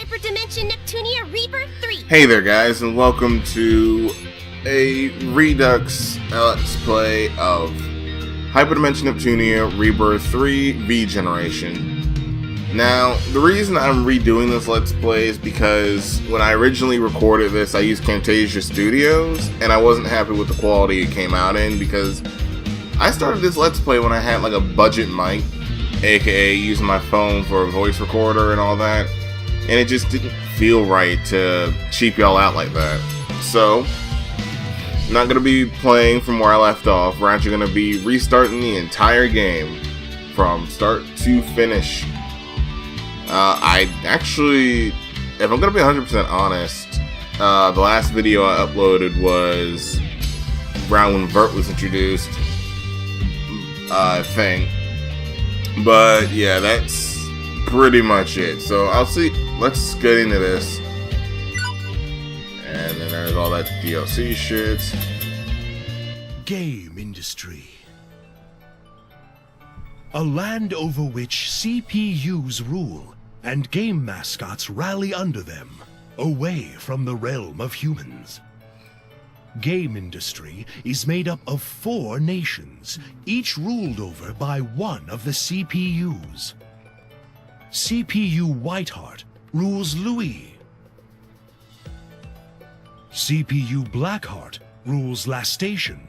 HyperDimension Neptunia Rebirth 3! Hey there guys, and welcome to a Redux Let's Play of HyperDimension Neptunia Rebirth 3 V-Generation. Now, the reason I'm redoing this Let's Play is because when I originally recorded this, I used Camtasia Studios, and I wasn't happy with the quality it came out in because I started this Let's Play when I had like a budget mic, aka using my phone for a voice recorder and all that, and it just didn't feel right to cheap y'all out like that. So, I'm not going to be playing from where I left off. We're actually going to be restarting the entire game from start to finish. I actually, if I'm going to be 100% honest, the last video I uploaded was around when Vert was introduced, I think. But yeah, that's pretty much it. So I'll see. Let's get into this. And then there's all that DLC shit. Gamindustri. A land over which CPUs rule and game mascots rally under them, away from the realm of humans. Gamindustri is made up of 4 nations, each ruled over by one of the CPUs. CPU Whiteheart rules Louis. CPU Blackheart rules La Station.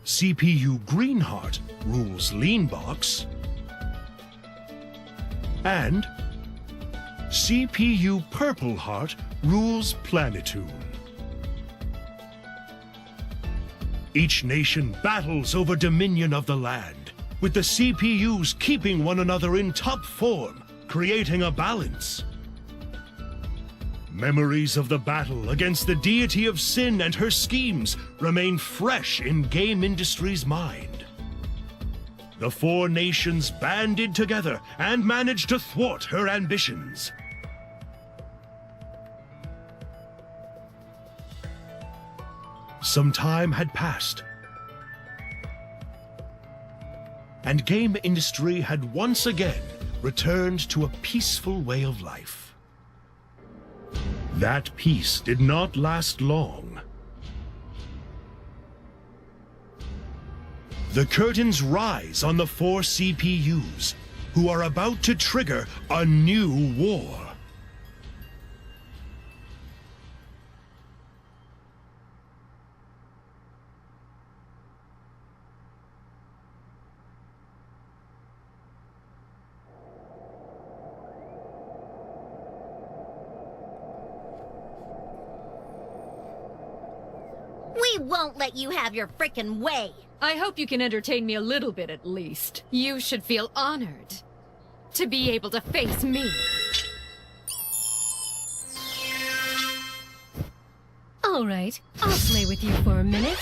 CPU Greenheart rules Leanbox. And CPU Purpleheart rules Planetoon. Each nation battles over dominion of the land, with the CPUs keeping one another in top form, creating a balance. Memories of the battle against the deity of sin and her schemes remain fresh in Gamindustri's mind. The 4 nations banded together and managed to thwart her ambitions. Some time had passed, and Gamindustri had once again returned to a peaceful way of life. That peace did not last long. The curtains rise on the 4 CPUs, who are about to trigger a new war. We won't let you have your frickin' way! I hope you can entertain me a little bit at least. You should feel honored to be able to face me. All right, I'll play with you for a minute.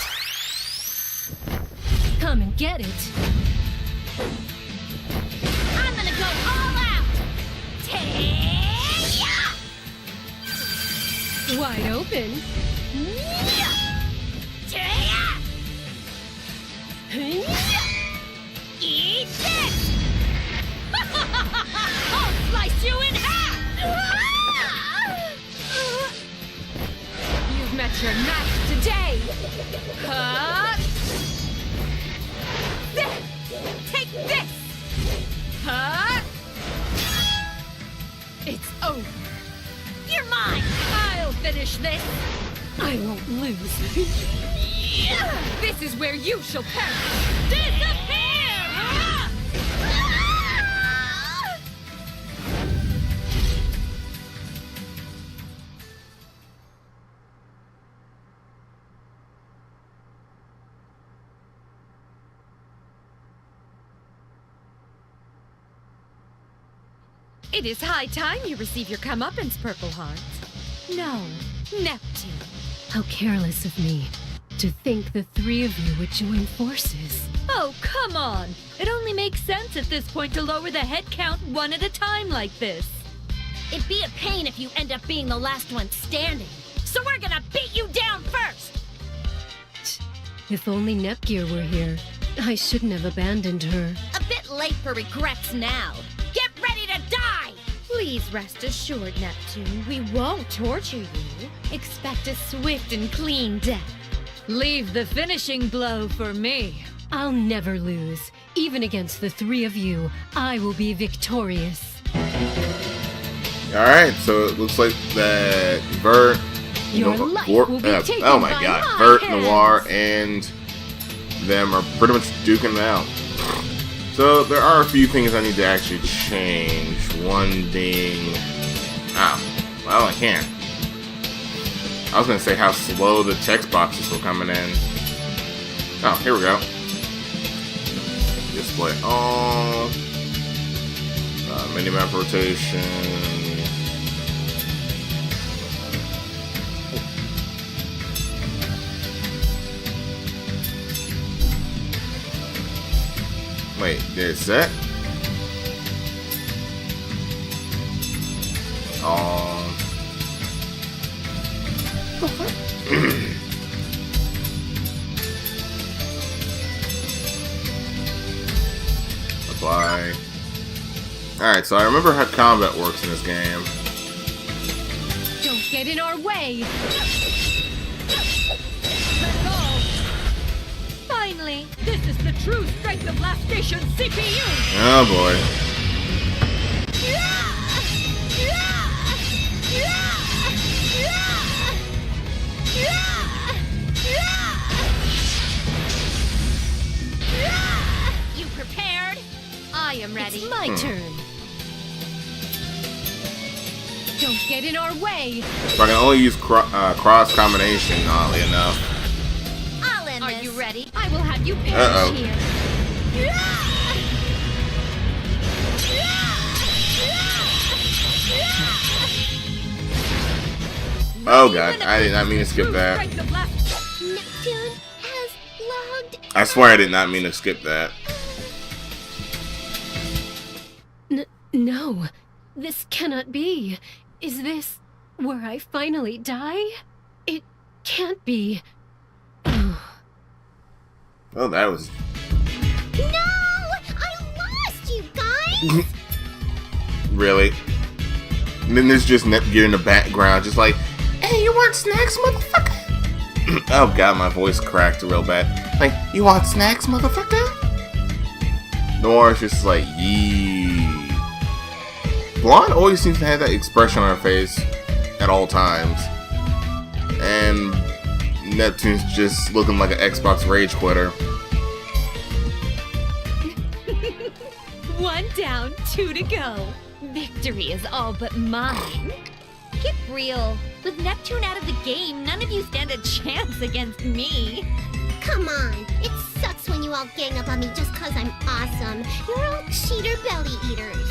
Come and get it. I'm gonna go all out! Ta-ya! Wide open. Ta-ya! Eat this! I'll slice you in half! You've met your match today. Huh? Take this! Huh? It's over. You're mine! I'll finish this. I won't lose. This is where you shall perish. Disappear! It is high time you receive your comeuppance, Purpleheart. No, Neptune. How careless of me to think the 3 of you would join forces. Oh, come on! It only makes sense at this point to lower the head count 1 at a time like this. It'd be a pain if you end up being the last one standing. So we're gonna beat you down first! If only Nepgear were here, I shouldn't have abandoned her. A bit late for regrets now. Get ready to die! Please rest assured, Neptune, we won't torture you. Expect a swift and clean death. Leave the finishing blow for me. I'll never lose. Even against the three of you, I will be victorious. Alright, so it looks like that Vert... Your life will be taken oh my by god. my Vert, hands. Noir, and them are pretty much duking it out. So there are a few things I need to actually change. One being... Oh, well I can't. I was going to say how slow the text boxes were coming in. Oh, here we go. Display all. Minimap rotation. Wait, there's that? Apply. Alright, so I remember how combat works in this game. Don't get in our way! Finally, this is the true strength of last station's CPUs! Oh boy. You prepared? I am ready. It's my turn. Don't get in our way! So I can only use cross combination, oddly enough. I'll end Are this. you ready? I will have you perish Uh-oh. here. Oh god, I did not mean to skip that. Neptune has logged. I swear I did not mean to skip that. No, this cannot be. Is this where I finally die? It can't be. Oh, that was... No! I lost you guys! Really? And then there's just Nepgear in the background, just like, hey, you want snacks, motherfucker? Oh god, my voice cracked real bad. Like, you want snacks, motherfucker? Noir's just like, yee. Blonde always seems to have that expression on her face at all times. And Neptune's just looking like an Xbox rage quitter. One down, 2 to go. Victory is all but mine. Get real. With Neptune out of the game, none of you stand a chance against me. Come on, it sucks when you all gang up on me just cause I'm awesome. You're all cheater belly eaters.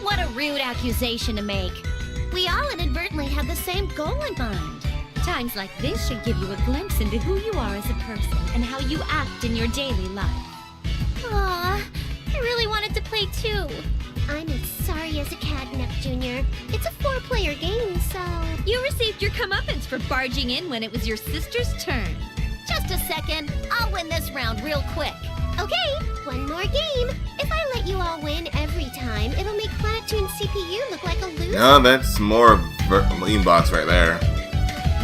What a rude accusation to make. We all inadvertently have the same goal in mind. Times like this should give you a glimpse into who you are as a person and how you act in your daily life. Aw, I really wanted to play too. I'm as sorry as a catnip, Junior. It's a 4-player game, so... You received your comeuppance for barging in when it was your sister's turn. Just a second, I'll win this round real quick. Okay, one more game. If I let you all win every time, it'll make Neptune's CPU look like a loser. No, that's more Leanbox right there.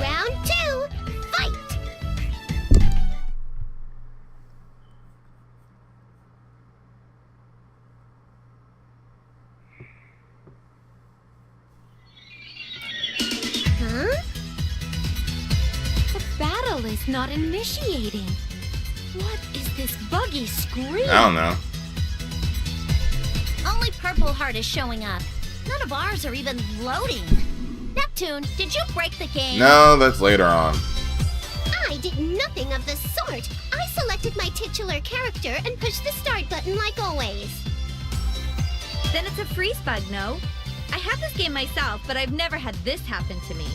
Round 2, fight! Huh? The battle is not initiating. What is this buggy scream? I don't know. Only Purple Heart is showing up. None of ours are even loading. Neptune, did you break the game? No, that's later on. I did nothing of the sort. I selected my titular character and pushed the start button like always. Then it's a freeze bug, no? I have this game myself, but I've never had this happen to me.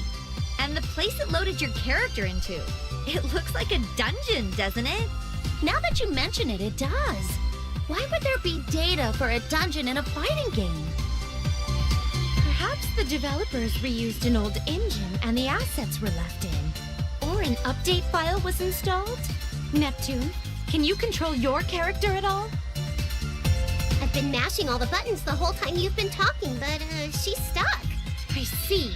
And the place it loaded your character into. It looks like a dungeon, doesn't it? Now that you mention it, it does. Why would there be data for a dungeon in a fighting game? Perhaps the developers reused an old engine and the assets were left in. Or an update file was installed? Neptune, can you control your character at all? A I've been mashing all the buttons the whole time you've been talking, but she's stuck. I see.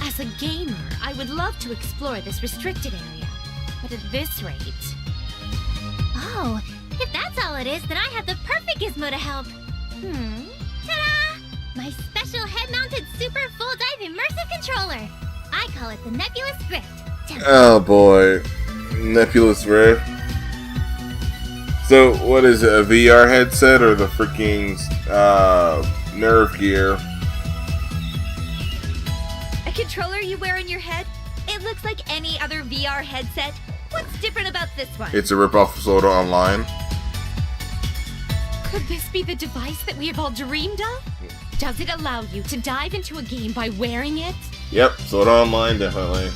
As a gamer, I would love to explore this restricted area. But at this rate... Oh, if that's all it is, then I have the perfect gizmo to help. Ta-da! My special head-mounted super full dive immersive controller. I call it the Nebulous Rift. Oh boy, Nebulous Rift. So, what is it, a VR headset or the freaking Nerve Gear? A controller you wear on your head? It looks like any other VR headset. What's different about this one? It's a ripoff of Sword Art Online. Could this be the device that we have all dreamed of? Does it allow you to dive into a game by wearing it? Yep, Sword Art Online, definitely.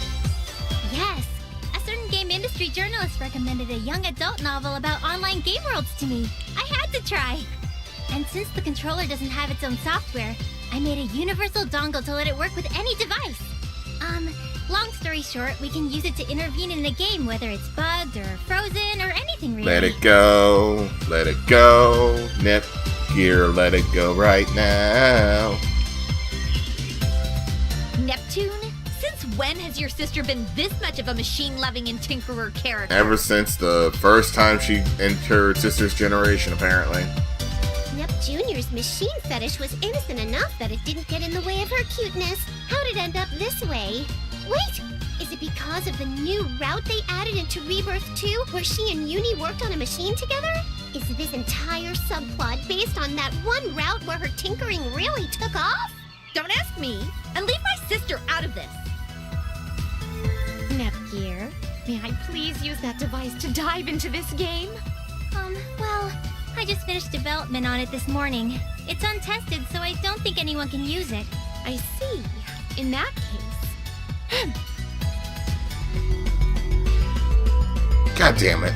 Yes. A certain game industry journalist recommended a young adult novel about online game worlds to me. I had to try. And since the controller doesn't have its own software, I made a universal dongle to let it work with any device. Long story short, we can use it to intervene in a game, whether it's bugged or frozen or anything really. Let it go, let it go. Nep Gear, let it go right now. Neptune? Since when has your sister been this much of a machine-loving and tinkerer character? Ever since the first time she entered Sister's Generation, apparently. Nep Jr.'s machine fetish was innocent enough that it didn't get in the way of her cuteness. How'd it end up this way? Wait! Is it because of the new route they added into Rebirth 2, where she and Uni worked on a machine together? Is this entire subplot based on that one route where her tinkering really took off? Don't ask me, and leave my sister out of this. Nepgear, may I please use that device to dive into this game? Well, I just finished development on it this morning. It's untested, so I don't think anyone can use it. I see. In that case... God damn it.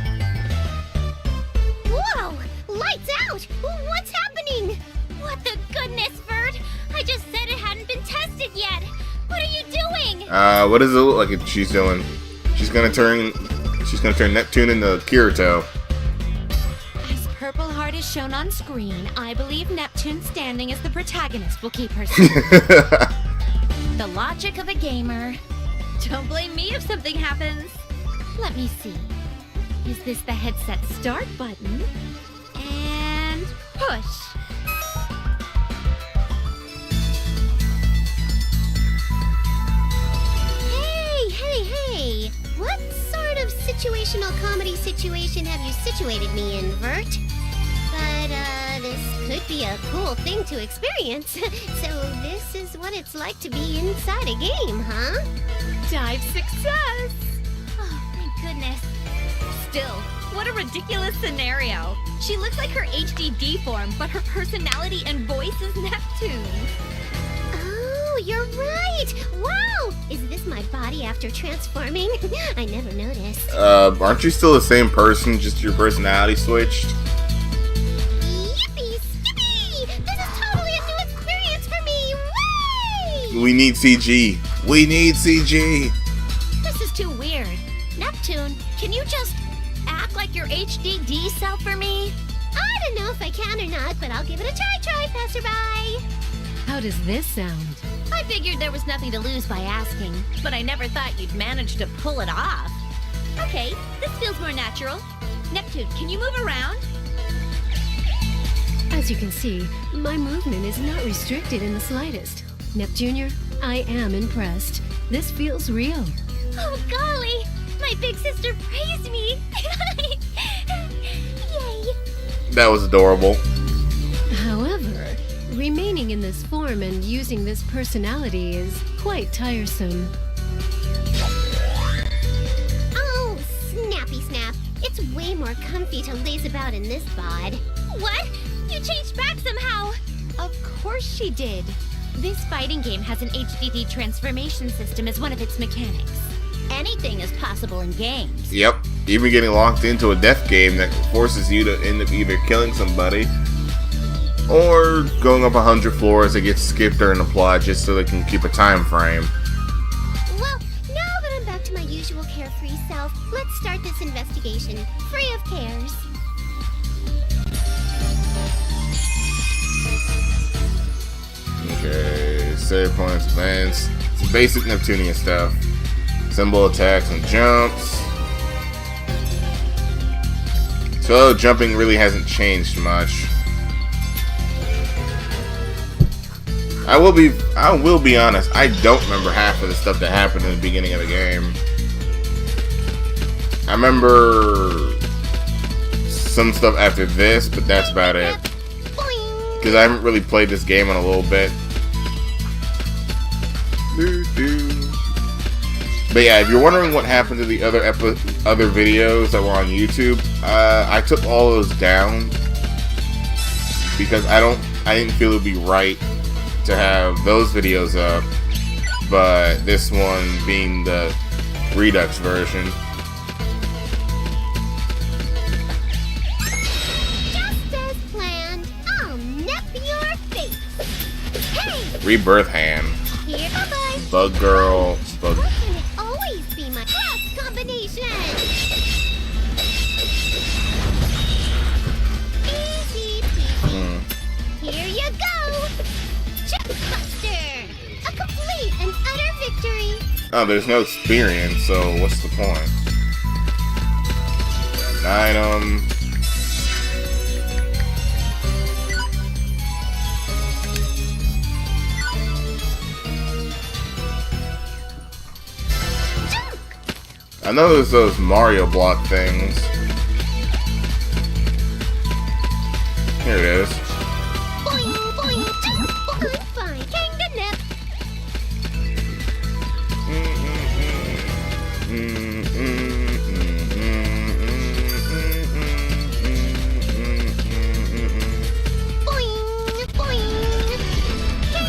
Whoa! Lights out! What's happening? What the goodness, Vert? I just said it hadn't been tested yet. What are you doing? What does it look like she's doing? She's gonna turn Neptune into Kirito. As Purple Heart is shown on screen, I believe Neptune standing as the protagonist will keep her safe. The logic of a gamer. Don't blame me if something happens. Let me see. Is this the headset start button? And push. Hey! What sort of situational comedy situation have you situated me in, Vert? But, this could be a cool thing to experience. So this is what it's like to be inside a game, huh? Dive success! Oh, my goodness. Still, what a ridiculous scenario. She looks like her HDD form, but her personality and voice is Neptune. Oh, you're right! Wow! Is this my body after transforming? I never noticed. Aren't you still the same person, just your personality switched? Yippee skippy! This is totally a new experience for me! Way! We need CG. We need CG. This is too weird. Neptune, can you just act like your HDD self for me? I don't know if I can or not, but I'll give it a try, passerby! How does this sound? I figured there was nothing to lose by asking, but I never thought you'd manage to pull it off. Okay, this feels more natural. Neptune, can you move around? As you can see, my movement is not restricted in the slightest. Nep Jr., I am impressed. This feels real. Oh, golly! My big sister praised me! Yay! That was adorable. However, remaining in this form and using this personality is quite tiresome. Oh, snappy snap. It's way more comfy to laze about in this bod. What? You changed back somehow! Of course she did. This fighting game has an HDD transformation system as one of its mechanics. Anything is possible in games. Yep. Even getting locked into a death game that forces you to end up either killing somebody or going up 100 floors that gets skipped during the plot just so they can keep a time frame. Well, now that I'm back to my usual carefree self, let's start this investigation, free of cares. Okay, save points, events. Some basic Neptunia stuff. Symbol attacks and jumps. So jumping really hasn't changed much. I will be honest, I don't remember half of the stuff that happened in the beginning of the game. I remember some stuff after this, but that's about it. Because I haven't really played this game in a little bit. But yeah, if you're wondering what happened to the other videos that were on YouTube, I took all those down because I didn't feel it would be right to have those videos up, but this one being the Redux version. Just as planned, I'll nip your face. Hey! Rebirth hand. Here, bye-bye. Bug girl. Bug. Why can it always be my best combination? Easy peasy. Here you go. Chipbuster. A complete and utter victory. Oh, there's no experience, so what's the point? An item. I know there's those Mario block things. Here it is. Boing, boing, jump. I'm fine. Kanga nip. Boing, boing.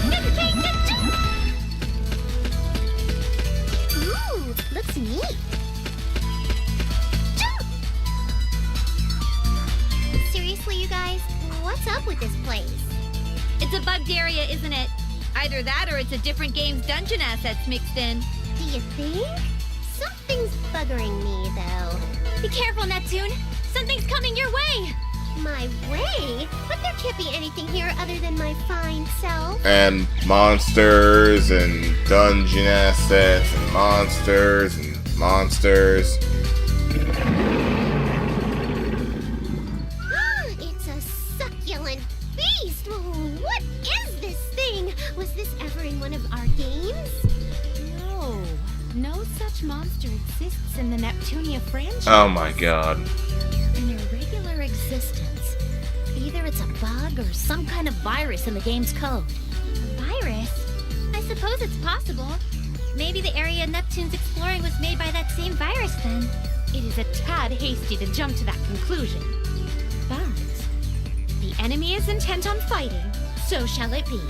Kanga jump. Ooh, looks neat. Jump. Seriously, you guys, what's up with this place? It's a bugged area, isn't it? Either that or it's a different game's dungeon assets mixed in. Do you think? Something's buggering me, though. Be careful, Neptune. Something's coming your way. My way? But there can't be anything here other than my fine self. And monsters and dungeon assets and monsters and monsters. It's a succulent beast. What is this thing? Was this ever in one of our games? No such monster exists in the Neptunia franchise. Oh my god. An irregular existence. Either it's a bug or some kind of virus in the game's code. A virus? I suppose it's possible. Maybe the area Neptune's exploring was made by that same virus then. It is a tad hasty to jump to that conclusion. But the enemy is intent on fighting, so shall it be.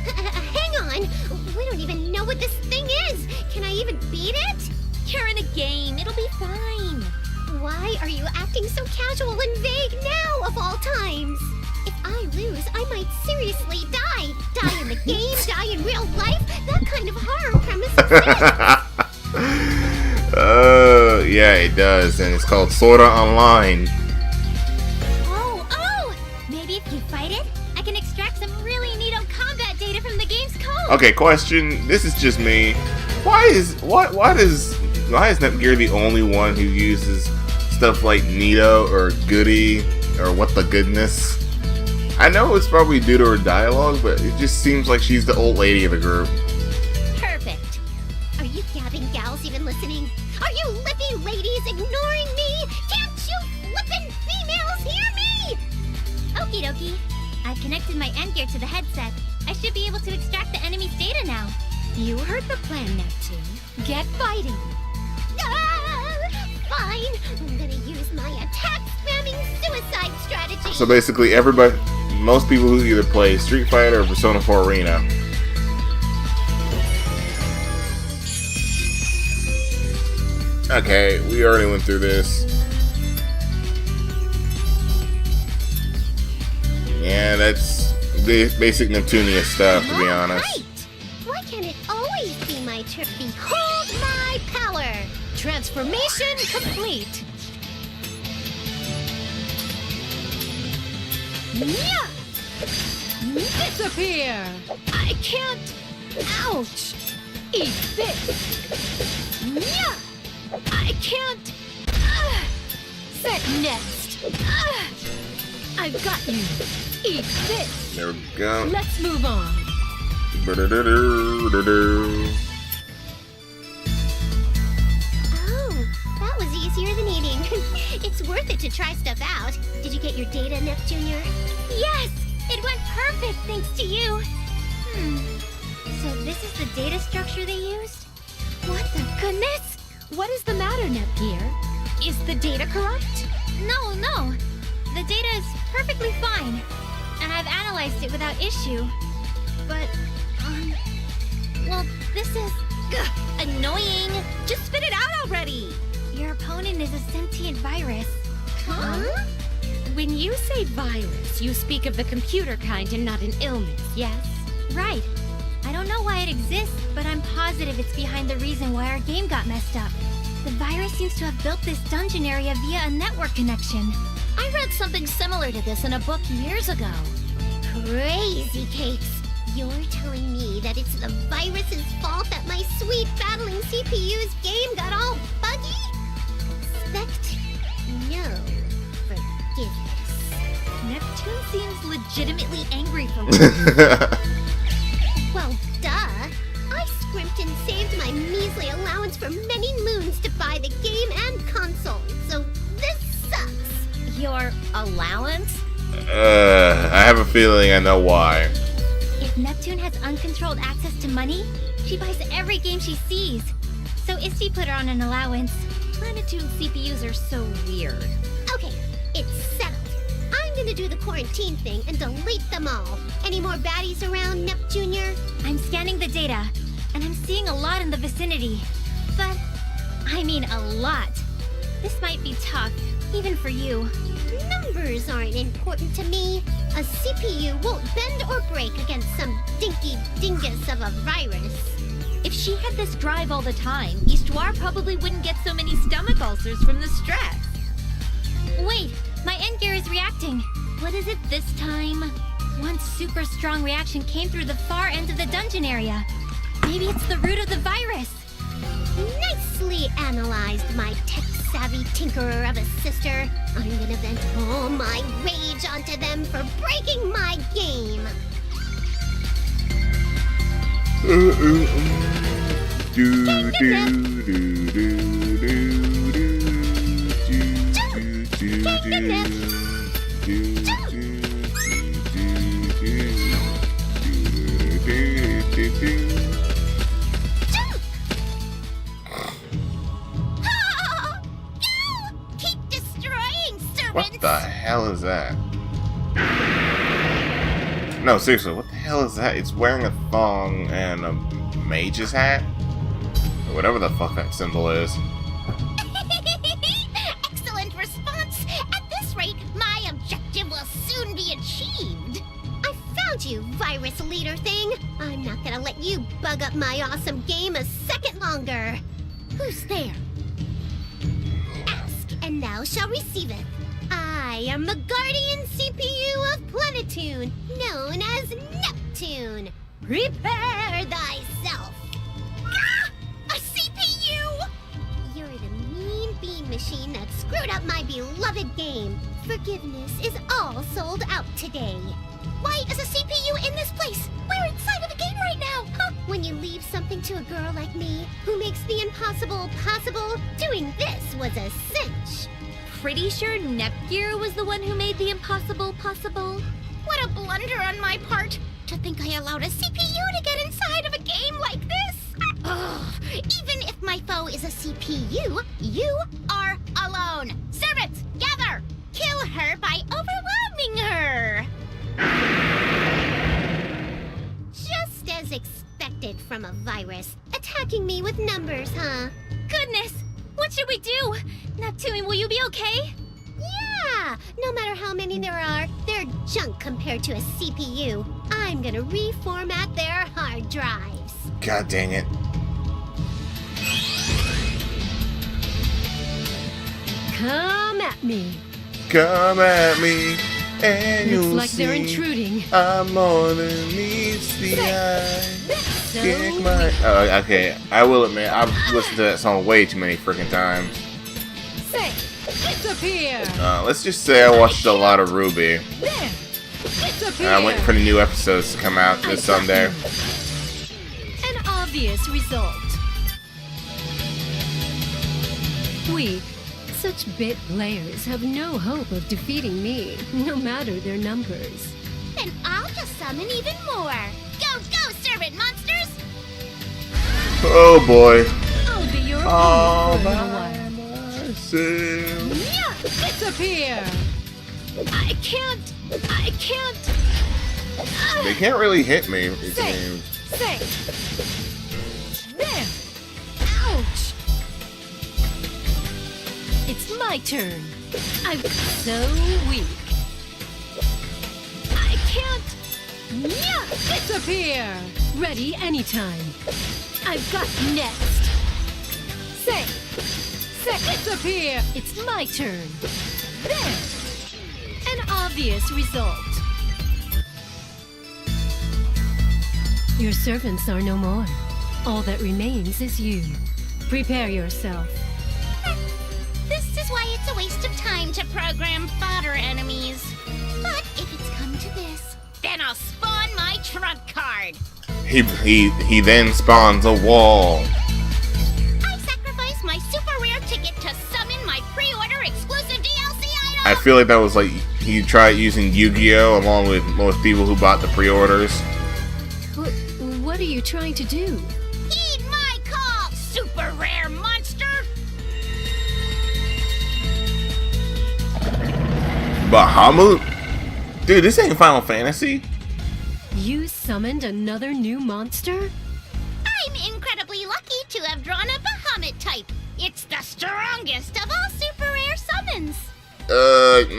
Hang on! We don't even know what this thing is! Can I even beat it? You're in a game. It'll be fine. Why are you acting so casual and vague now, of all times? If I lose, I might seriously die. Die in the game, die in real life. That kind of horror premise exists. Yeah, it does, and it's called Sword Art Online. Oh! Maybe if you fight it, I can extract some really neato combat data from the game's code. Okay, question. This is just me. Why is Netgear the only one who uses stuff like Neato or Goody or What the Goodness? I know it's probably due to her dialogue, but it just seems like she's the old lady of the group. Perfect. Are you gabbing gals even listening? Are you lippy ladies ignoring me? Can't you flippin' females hear me? Okie dokie. I've connected my endgear to the headset. I should be able to extract the enemy's data now. You heard the plan, Neptune. Get fighting. Fine. I'm gonna use my attack spamming suicide strategy. So basically, most people who either play Street Fighter or Persona 4 Arena. Okay, we already went through this. Yeah, that's basic Neptunia stuff, to be honest. Right. Why can't it always be my turn? Behold my power! Transformation complete. Yeah! Disappear! I can't! Ouch! Eat this! Yeah! I can't! Set nest! I've got you! Eat this! There we go. Let's move on! Oh, that was easier than eating. It's worth it to try stuff out. Did you get your data, Neptunia? Yes! It went perfect thanks to you. So this is the data structure they used? What the goodness? What is the matter, Nepgear? Is the data corrupt? No. The data is perfectly fine. And I've analyzed it without issue. But, well, this is... Annoying! Just spit it out already! Your opponent is a sentient virus. Huh? When you say virus, you speak of the computer kind and not an illness, yes? Right. I don't know why it exists, but I'm positive it's behind the reason why our game got messed up. The virus seems to have built this dungeon area via a network connection. I read something similar to this in a book years ago. Crazy cakes. You're telling me that it's the virus's fault that my sweet battling CPU's game got all buggy? Expect no forgiveness. Neptune seems legitimately angry for once. Well, duh. I scrimped and saved my measly allowance for many moons to buy the game and console, so this sucks. Your allowance? I have a feeling I know why. If Neptune has uncontrolled access to money, she buys every game she sees. So Isti put her on an allowance. Planitude CPUs are so weird. Okay, it's settled. I'm gonna do the quarantine thing and delete them all. Any more baddies around, Neptunia? I'm scanning the data, and I'm seeing a lot in the vicinity. But, I mean a lot. This might be tough, even for you. Numbers aren't important to me. A CPU won't bend or break against some dinky dingus of a virus. If she had this drive all the time, Histoire probably wouldn't get so many stomach ulcers from the stress. Wait, my end gear is reacting. What is it this time? One super strong reaction came through the far end of the dungeon area. Maybe it's the root of the virus. Nicely analyzed, my tech-savvy tinkerer of a sister. I'm gonna vent all my rage onto them for breaking my game. Keep destroying servants! What the hell is that? No, seriously, what the hell is that? It's wearing a thong and a mage's hat? Or whatever the fuck that symbol is. Excellent response! At this rate, my objective will soon be achieved! I found you, virus leader thing! I'm not gonna let you bug up my awesome game a second longer! Who's there? Ask, and thou shall receive it. I am the guardian CPU of Planitude, known as Neptune. Prepare thyself! Ah! A CPU! You're the mean bean machine that screwed up my beloved game. Forgiveness is all sold out today. Why is a CPU in this place? We're inside of the game right now! Huh? When you leave something to a girl like me, who makes the impossible possible, doing this was a cinch. Pretty sure Nepgear was the one who made the impossible possible. What a blunder on my part! To think I allowed a CPU to get inside of a game like this! Ugh, even if my foe is a CPU, you are alone! Servants, gather! Kill her by overwhelming her! Just as expected from a virus. Attacking me with numbers, huh? Goodness! What should we do? Neptune, will you be okay? Yeah! No matter how many there are, they're junk compared to a CPU. I'm gonna reformat their hard drives. God dang it. Come at me. Come at me. And Looks you'll like they're see intruding. I'm more than meets the eye. So Kick my... Oh, okay. I will admit, I've listened to that song way too many freaking times. say, disappear. Let's just say I watched a lot of Ruby. There, disappear. And I'm waiting for the new episodes to come out this Sunday. An obvious result. We, such bit players, have no hope of defeating me, no matter their numbers. Then I'll just summon even more. Go, go, servant monsters! Oh boy. I'll be your All opponent for a by while. myself. Yeah, disappear. I can't. They can't really hit me, it Say, seems. say. There. Ouch. It's my turn. I'm so weak. I can't. Yeah, disappear. Ready anytime. I've got next. Say, disappear. It's my turn. There. An obvious result. Your servants are no more. All that remains is you. Prepare yourself. This is why it's a waste of time to program fodder enemies. But if it's come to this, then I'll spawn my trump card. He then spawns a wall. I sacrifice my super rare ticket to summon my pre-order exclusive DLC item. I feel like that was like he tried using Yu-Gi-Oh! Along with most people who bought the pre-orders. What are you trying to do? Heed my call, super rare monster. Bahamut? Dude, this ain't Final Fantasy. You summoned another new monster? I'm incredibly lucky to have drawn a Bahamut type. It's the strongest of all super rare summons.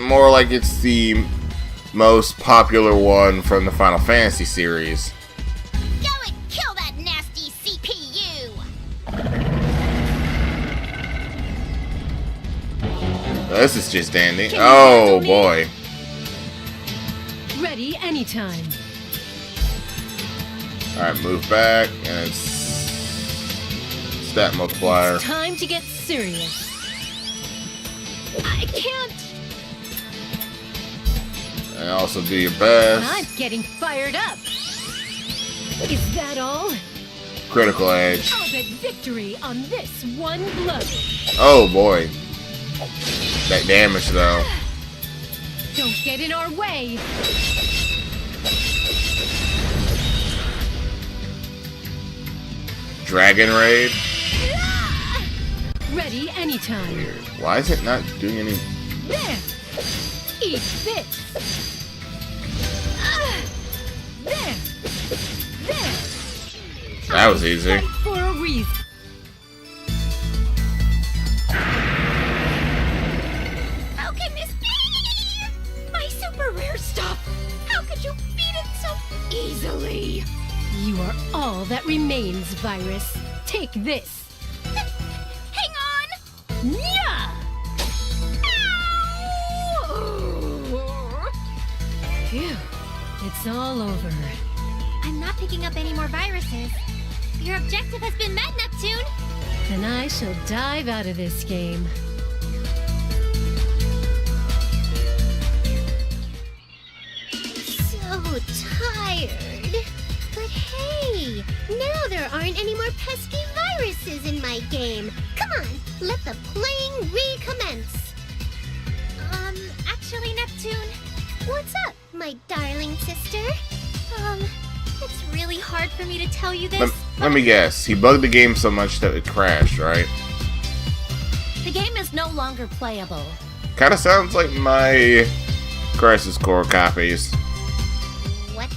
More like it's the most popular one from the Final Fantasy series. Go and kill that nasty CPU. This is just ending. Oh boy. Ready anytime. Alright, move back, and it's stat multiplier. Time to get serious. I can't. And also do your best. I'm getting fired up. Is that all? Critical edge. I'll bet victory on this one blow. Oh boy. That damage though. Don't get in our way. Dragon Raid? Ready anytime. Weird. Why is it not doing any... There. Eat this. There. There. That was easy. Fight for a reason. How can this be? My super rare stuff. How could you beat it so easily? You are all that remains, Virus. Take this. Hang on. Yeah. Phew. It's all over. I'm not picking up any more viruses. Your objective has been met, Neptune. Then I shall dive out of this game. So tired. But hey, now there aren't any more pesky viruses in my game. Come on, let the playing recommence. Actually, Neptune, what's up, my darling sister? It's really hard for me to tell you this. Let me guess. He bugged the game so much that it crashed, right? The game is no longer playable. Kinda sounds like my Crisis Core copies. What?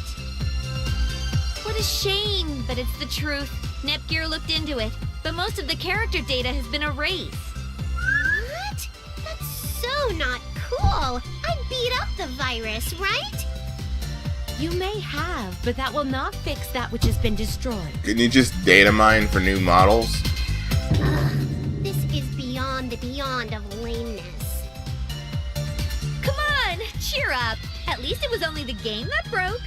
What a shame, but it's the truth. Nepgear looked into it, but most of the character data has been erased. What? That's so not cool. I beat up the virus, right? You may have, but that will not fix that which has been destroyed. Can you just data mine for new models? This is beyond the beyond of lameness. Come on, cheer up. least it was only the game that broke.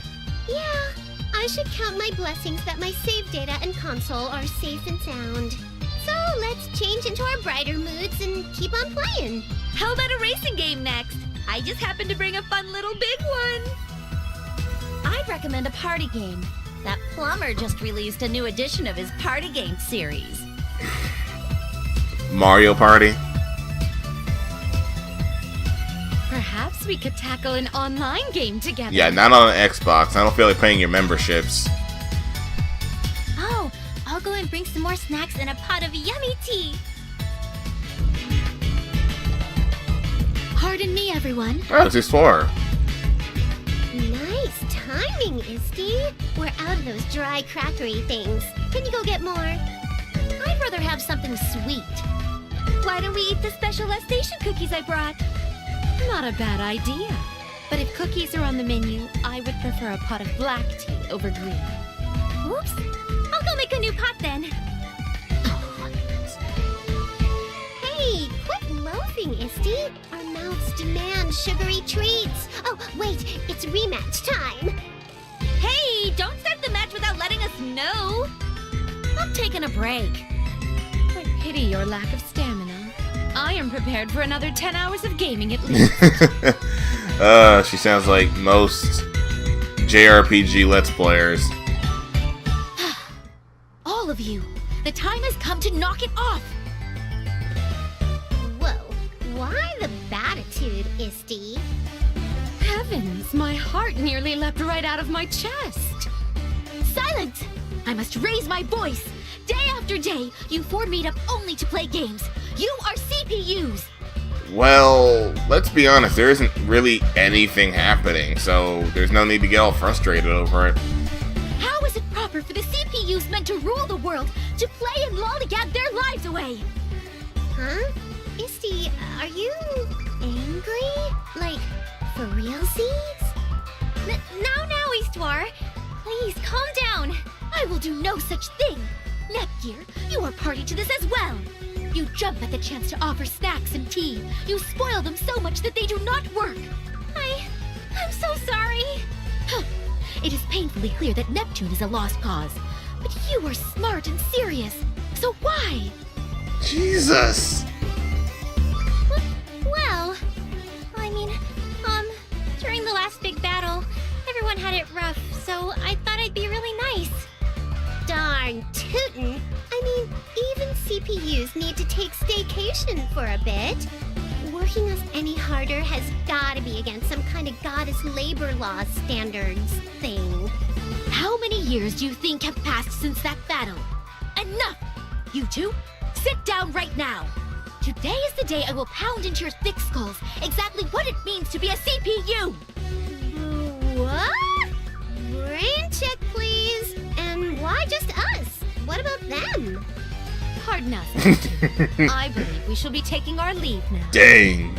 Yeah, I should count my blessings that my save data and console are safe and sound. So let's change into our brighter moods and keep on playing. How about a racing game next? I just happened to bring a fun little big one. I'd recommend a party game. That plumber just released a new edition of his party game series. Mario Party. Perhaps we could tackle an online game together. Yeah, not on an Xbox. I don't feel like paying your memberships. Oh, I'll go and bring some more snacks and a pot of yummy tea. Pardon me, everyone. Oh, it's just 4. Nice timing, Isty. We're out of those dry, crackery things. Can you go get more? I'd rather have something sweet. Why don't we eat the special station cookies I brought? Not a bad idea. But if cookies are on the menu, I would prefer a pot of black tea over green. Whoops. I'll go make a new pot then. Hey, quit loafing, Isty. Our mouths demand sugary treats. Oh, wait, it's rematch time. Hey, don't start the match without letting us know. I'm taking a break. I pity your lack of stamina. I am prepared for another 10 hours of gaming at least. She sounds like most JRPG Let's Players. All of you, the time has come to knock it off. Whoa, why the batitude, Isty? Heavens, my heart nearly leapt right out of my chest. Silence! I must raise my voice. Day after day, you four meet up only to play games. You are CPUs. Well, let's be honest, there isn't really anything happening, so there's no need to get all frustrated over it. How is it proper for the CPUs meant to rule the world to play and lollygag their lives away? Huh? Isty, are you angry? Like, for realsies? Now, Eastwar. Please, calm down. I will do no such thing. Nepgear, you are party to this as well. You jump at the chance to offer snacks and tea. You spoil them so much that they do not work. I'm so sorry. It is painfully clear that Neptune is a lost cause. But you are smart and serious. So why? Jesus! Well, I mean, during the last big battle, everyone had it rough, so I thought I'd be really nice. Darn tootin'. I mean, even CPUs need to take staycation for a bit. Working us any harder has gotta be against some kind of goddess labor law standards thing. How many years do you think have passed since that battle? Enough! You two, sit down right now. Today is the day I will pound into your thick skulls exactly what it means to be a CPU. What? Brain check, please. And why just us? What about them? Pardon us, Neptune. I believe we shall be taking our leave now. Dang.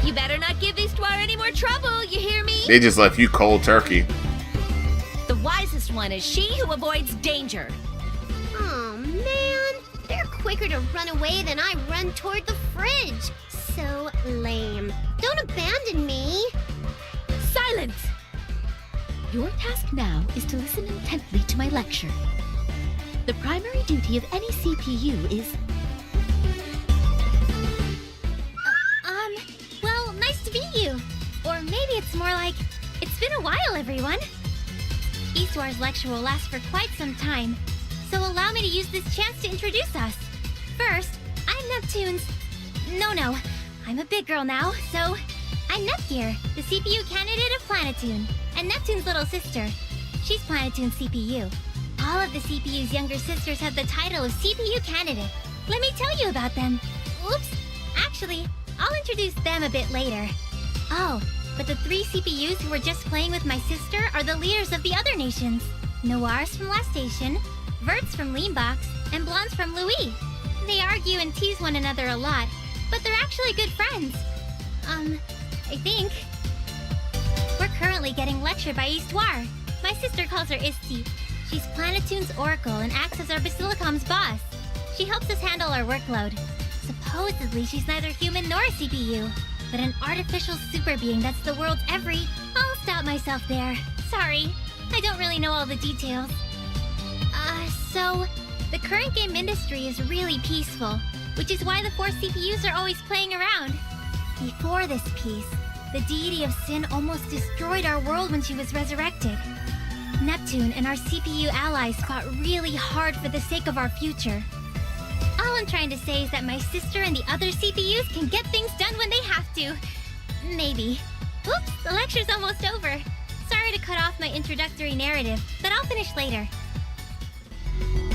You better not give Eastwar any more trouble, you hear me? They just left you cold turkey. The wisest one is she who avoids danger. Oh man, they're quicker to run away than I run toward the fridge. So lame. Don't abandon me. Silence! Your task now is to listen intently to my lecture. The primary duty of any CPU is... Well, nice to meet you. Or maybe it's more like, it's been a while, everyone. Eastwar's lecture will last for quite some time, so allow me to use this chance to introduce us. First, I'm Neptune's... No, I'm a big girl now, so... I'm Nepgear, the CPU candidate of Planetoon, and Neptune's little sister. She's Planetoon's CPU. All of the CPU's younger sisters have the title of CPU candidate. Let me tell you about them. Oops. Actually, I'll introduce them a bit later. Oh, but the 3 CPUs who were just playing with my sister are the leaders of the other nations. Noir's from Last Station, Vert's from Leanbox, and Blonde's from Louis. They argue and tease one another a lot, but they're actually good friends. I think. We're currently getting lectured by Eastwar. My sister calls her Isti. She's Planetoon's Oracle and acts as our Basilicom's boss. She helps us handle our workload. Supposedly, she's neither human nor a CPU. but an artificial super being that's the world's every... I'll stop myself there. Sorry, I don't really know all the details. So, the current game industry is really peaceful, which is why the 4 CPUs are always playing around. Before this peace, the deity of sin almost destroyed our world when she was resurrected. Neptune and our CPU allies fought really hard for the sake of our future. All I'm trying to say is that my sister and the other CPUs can get things done when they have to. Maybe. Oops, the lecture's almost over. Sorry to cut off my introductory narrative, but I'll finish later.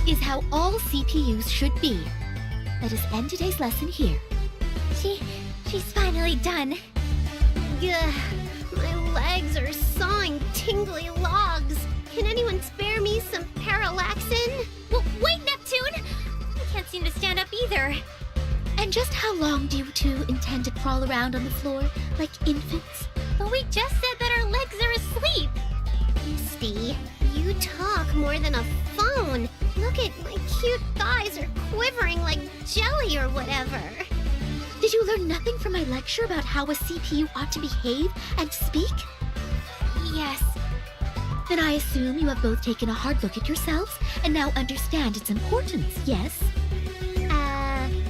Is how all CPUs should be. Let us end today's lesson here. She's finally done. Ugh, my legs are sawing tingly logs. Can anyone spare me some parallaxin? Well, wait, Neptune! I can't seem to stand up either. And just how long do you two intend to crawl around on the floor like infants? But we just said that our legs are asleep. Misty, you talk more than a phone. Look at my cute thighs are quivering like jelly or whatever. Did you learn nothing from my lecture about how a CPU ought to behave and speak? Yes. Then I assume you have both taken a hard look at yourselves and now understand its importance, yes?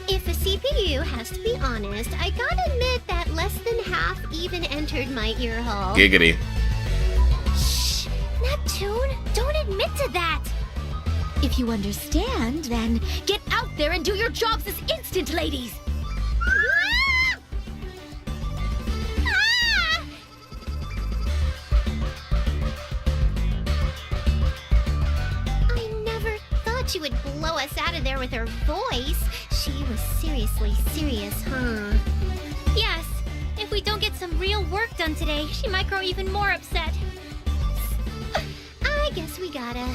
If a CPU has to be honest, I gotta admit that less than half even entered my ear hole. Giggity. Shh! Neptune, don't admit to that! If you understand, then get out there and do your jobs this instant, ladies! Ah! Ah! I never thought she would blow us out of there with her voice. She was seriously serious, huh? Yes. If we don't get some real work done today, she might grow even more upset. I guess we gotta.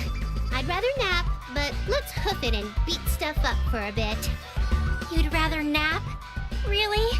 I'd rather nap, but let's hoof it and beat stuff up for a bit. You'd rather nap? Really?